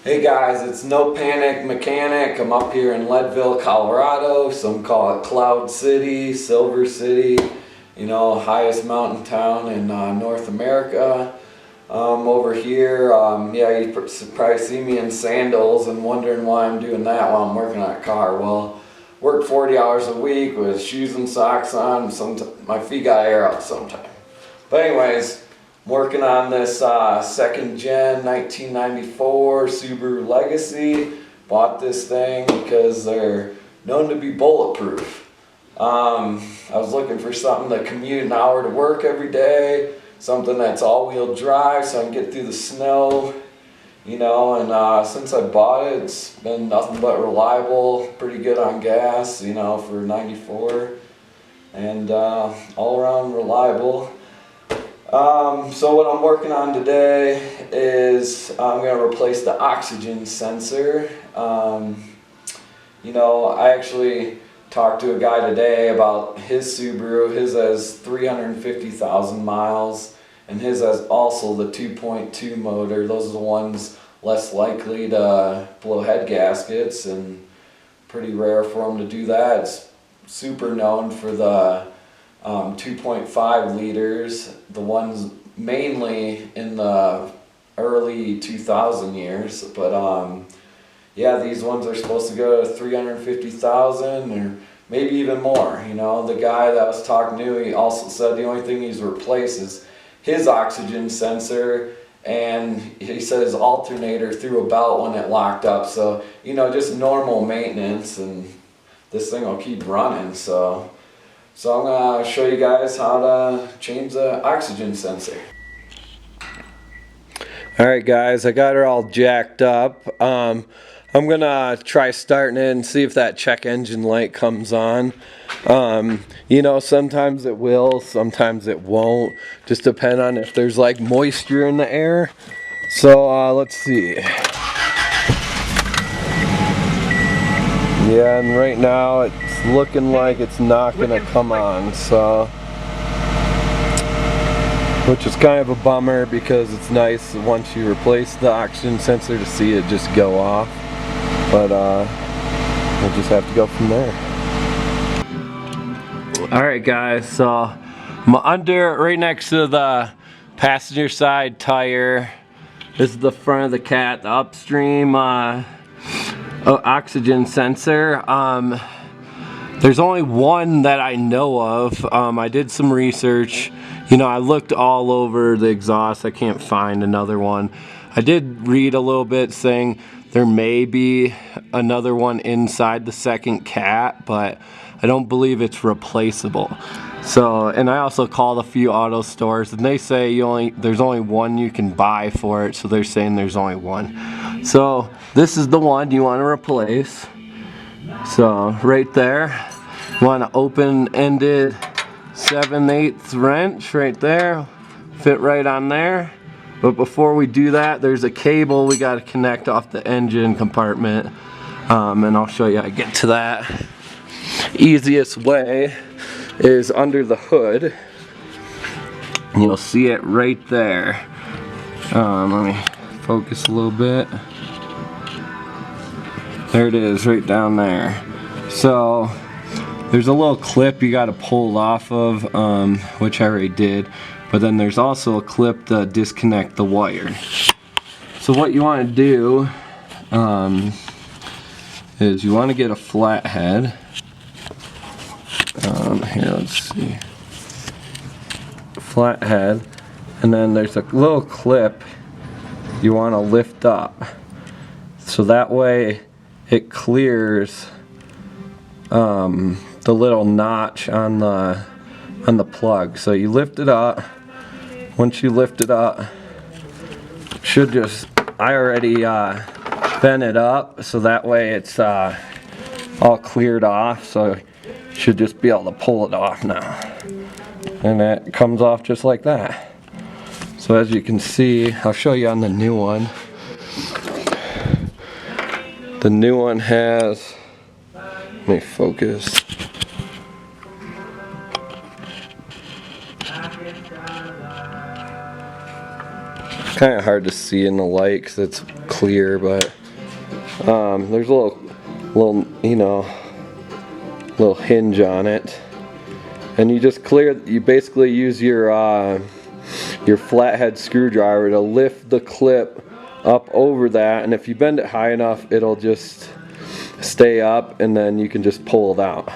Hey guys, it's No Panic Mechanic. I'm up here in Leadville, Colorado. Some call it Cloud City, Silver City, you know, highest mountain town in North America. Over here, yeah, you probably see me in sandals and wondering why I'm doing that while I'm working on a car. Well, work 40 hours a week with shoes and socks on. My feet got air out sometime. But anyways, I'm working on this second gen 1994 Subaru Legacy. Bought this thing because they're known to be bulletproof. I was looking for something to commute an hour to work every day, something that's all-wheel drive so I can get through the snow, you know, and since I bought it, it's been nothing but reliable, pretty good on gas, you know, for 94, and all around reliable. So what I'm working on today is I'm going to replace the oxygen sensor. You know, I actually talked to a guy today about his Subaru. His has 350,000 miles, and his has also the 2.2 motor. Those are the ones less likely to blow head gaskets, and pretty rare for them to do that. It's super known for the 2.5 liters, the ones mainly in the early 2000 years, but yeah, these ones are supposed to go to 350,000 or maybe even more. You know, the guy that was talking to, he also said the only thing he's replaced is his oxygen sensor, and he said his alternator threw a belt when it locked up. So, you know, just normal maintenance, and this thing will keep running. So I'm going to show you guys how to change the oxygen sensor. Alright guys, I got her all jacked up. I'm going to try starting it and see if that check engine light comes on. You know, sometimes it will, sometimes it won't. Just depend on if there's like moisture in the air. So let's see. Yeah, and right now it's looking like it's not going to come on, so, which is kind of a bummer because it's nice once you replace the oxygen sensor to see it just go off, but we'll just have to go from there. Alright guys, so I'm under right next to the passenger side tire. This is the front of the cat, the upstream oxygen sensor. There's only one that I know of. I did some research. You know, I looked all over the exhaust. I can't find another one. I did read a little bit saying there may be another one inside the second cat, but I don't believe it's replaceable. So, and I also called a few auto stores, and they say there's only one you can buy for it. So they're saying there's only one. So this is the one you want to replace. So right there, you want an open-ended 7/8 wrench right there, fit right on there. But before we do that, there's a cable we got to connect off the engine compartment, and I'll show you how to get to that. Easiest way is under the hood. You'll see it right there. Let me focus a little bit. There it is, right down there. So there's a little clip you got to pull off of, which I already did. But then there's also a clip to disconnect the wire. So what you want to do is you want to get a flathead. Here, let's see. Flathead, and then there's a little clip you want to lift up. So that way it clears the little notch on the plug. So you lift it up. Once you lift it up, should just, I already bent it up so that way it's all cleared off, so you should just be able to pull it off now. And it comes off just like that. So as you can see, I'll show you on the new one. The new one has, let me focus. Kind of hard to see in the light because it's clear, but there's a little, you know, little hinge on it, and you just you basically use your flathead screwdriver to lift the clip up over that, and if you bend it high enough, it'll just stay up, and then you can just pull it out.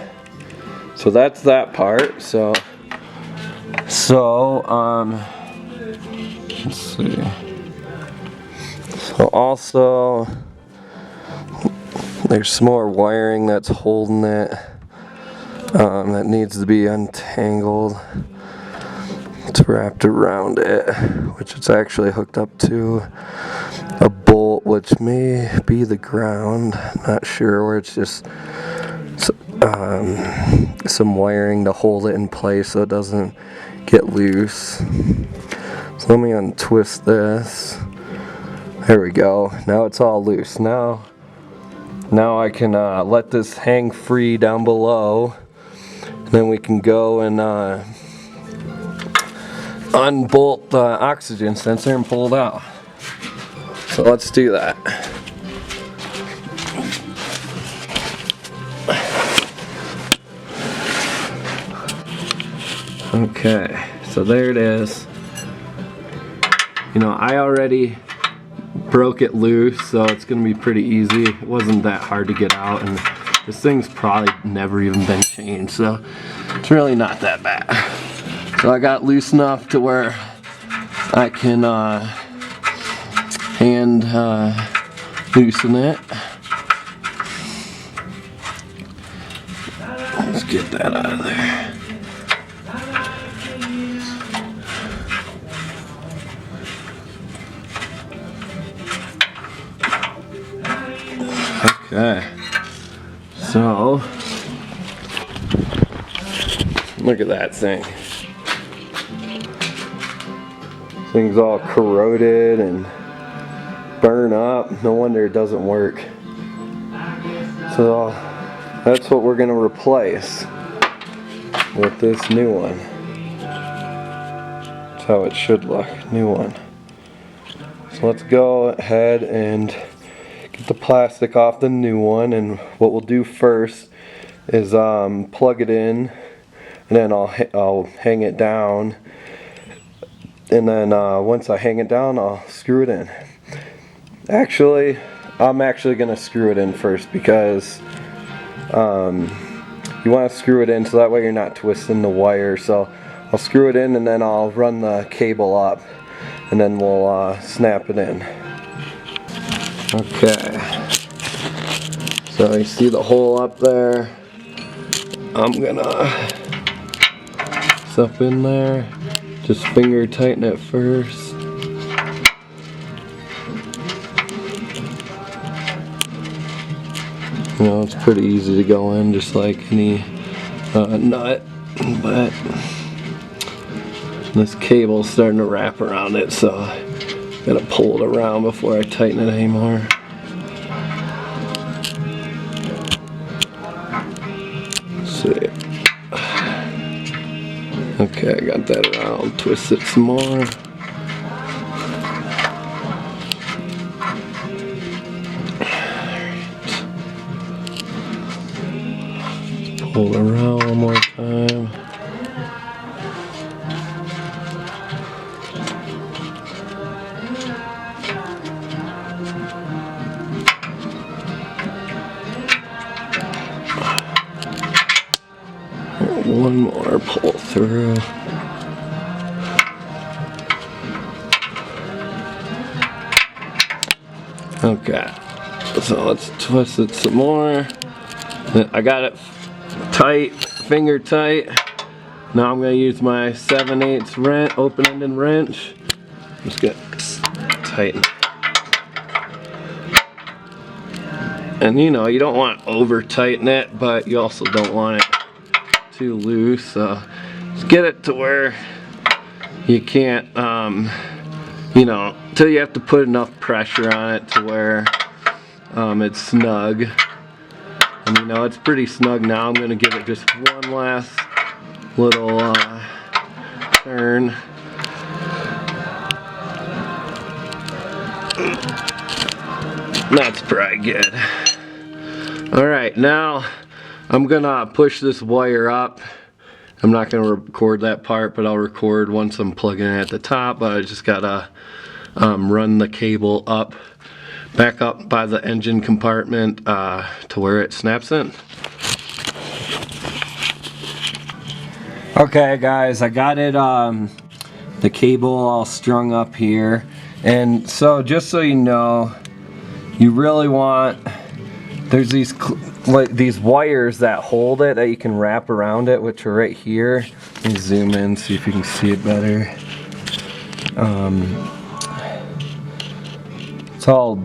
So that's that part. So let's see. So also, there's some more wiring that's holding it that needs to be untangled. It's wrapped around it, which it's actually hooked up to a bolt, which may be the ground. Not sure, where it's just some wiring to hold it in place so it doesn't get loose. So let me untwist this. There we go. Now it's all loose. Now I can let this hang free down below. And then we can go and unbolt the oxygen sensor and pull it out. So let's do that. Okay, so there it is. You know, I already broke it loose, so it's gonna be pretty easy. It wasn't that hard to get out, and this thing's probably never even been changed, so it's really not that bad. So I got loose enough to where I can hand loosen it. Let's get that out of there. Okay, so look at that thing. Thing's all corroded and burn up. No wonder it doesn't work. So that's what we're gonna replace with this new one. That's how it should look, new one. So let's go ahead and get the plastic off the new one, and what we'll do first is plug it in, and then I'll hang it down, and then once I hang it down, I'll screw it in. Actually, I'm actually gonna screw it in first, because you want to screw it in so that way you're not twisting the wire. So I'll screw it in, and then I'll run the cable up, and then we'll snap it in. Okay, so you see the hole up there. I'm gonna stuff in there, just finger tighten it first. You know, it's pretty easy to go in, just like any nut, but this cable's starting to wrap around it, so gotta pull it around before I tighten it anymore. Let's see. Okay, I got that around. Twist it some more. Pull it around one more time. One more pull through. Okay, so let's twist it some more. I got it tight, finger tight. Now I'm going to use my 7/8 wrench, open-ended wrench. Just get tighten. And you know, you don't want to over tighten it, but you also don't want it too loose. So just get it to where you can't, you know, till you have to put enough pressure on it to where it's snug. And you know, it's pretty snug now. I'm going to give it just one last little turn. That's probably good. Alright, now I'm gonna push this wire up. I'm not gonna record that part, but I'll record once I'm plugging it at the top. But I just gotta run the cable up, back up by the engine compartment to where it snaps in. Okay guys, I got it, the cable all strung up here. And so just so you know, you really want, there's these wires that hold it that you can wrap around it, which are right here. Let me zoom in, see if you can see it better. It's all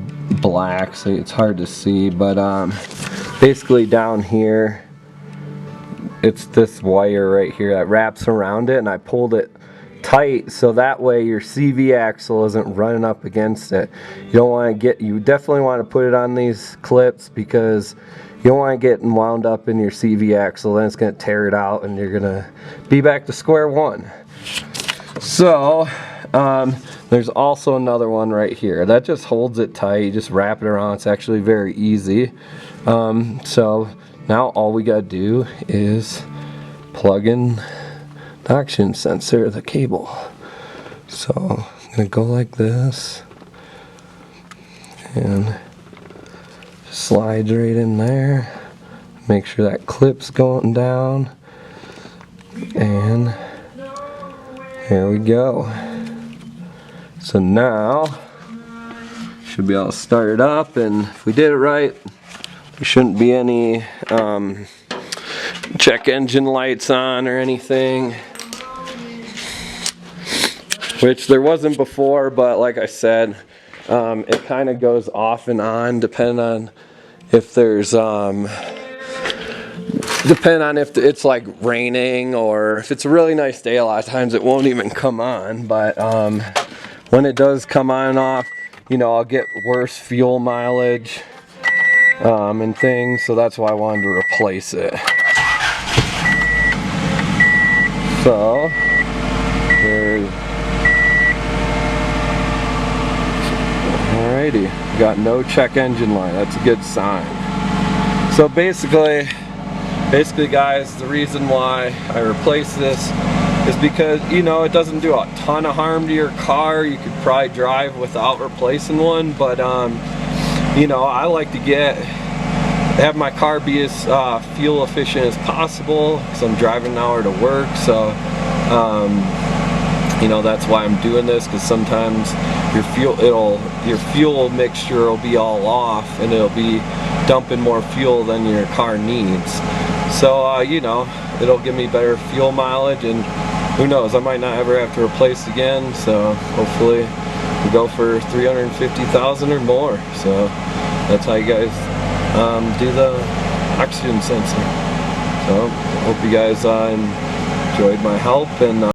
black, so it's hard to see, but basically down here, it's this wire right here that wraps around it, and I pulled it tight so that way your CV axle isn't running up against it. You don't want to get, you definitely want to put it on these clips because you don't want to get wound up in your CV axle, then it's going to tear it out and you're going to be back to square one. So there's also another one right here that just holds it tight. You just wrap it around. It's actually very easy. So now all we gotta do is plug in the oxygen sensor of the cable. So I'm gonna go like this and slides right in there. Make sure that clip's going down, and here we go. So now should be able to start it up, and if we did it right, there shouldn't be any check engine lights on or anything, which there wasn't before, but like I said, it kind of goes off and on depending on if there's depending on if it's like raining, or if it's a really nice day, a lot of times it won't even come on. But when it does come on and off, you know, I'll get worse fuel mileage and things, so that's why I wanted to replace it. So there's, alrighty, got no check engine light. That's a good sign. So basically guys, the reason why I replaced this is because, you know, it doesn't do a ton of harm to your car. You could probably drive without replacing one, but you know, I like to have my car be as fuel efficient as possible because I'm driving an hour to work. So you know, that's why I'm doing this, because sometimes your fuel mixture will be all off and it'll be dumping more fuel than your car needs. So you know, it'll give me better fuel mileage, and who knows, I might not ever have to replace again. So hopefully we go for 350,000 or more. So that's how you guys do the oxygen sensor. So hope you guys enjoyed my help, and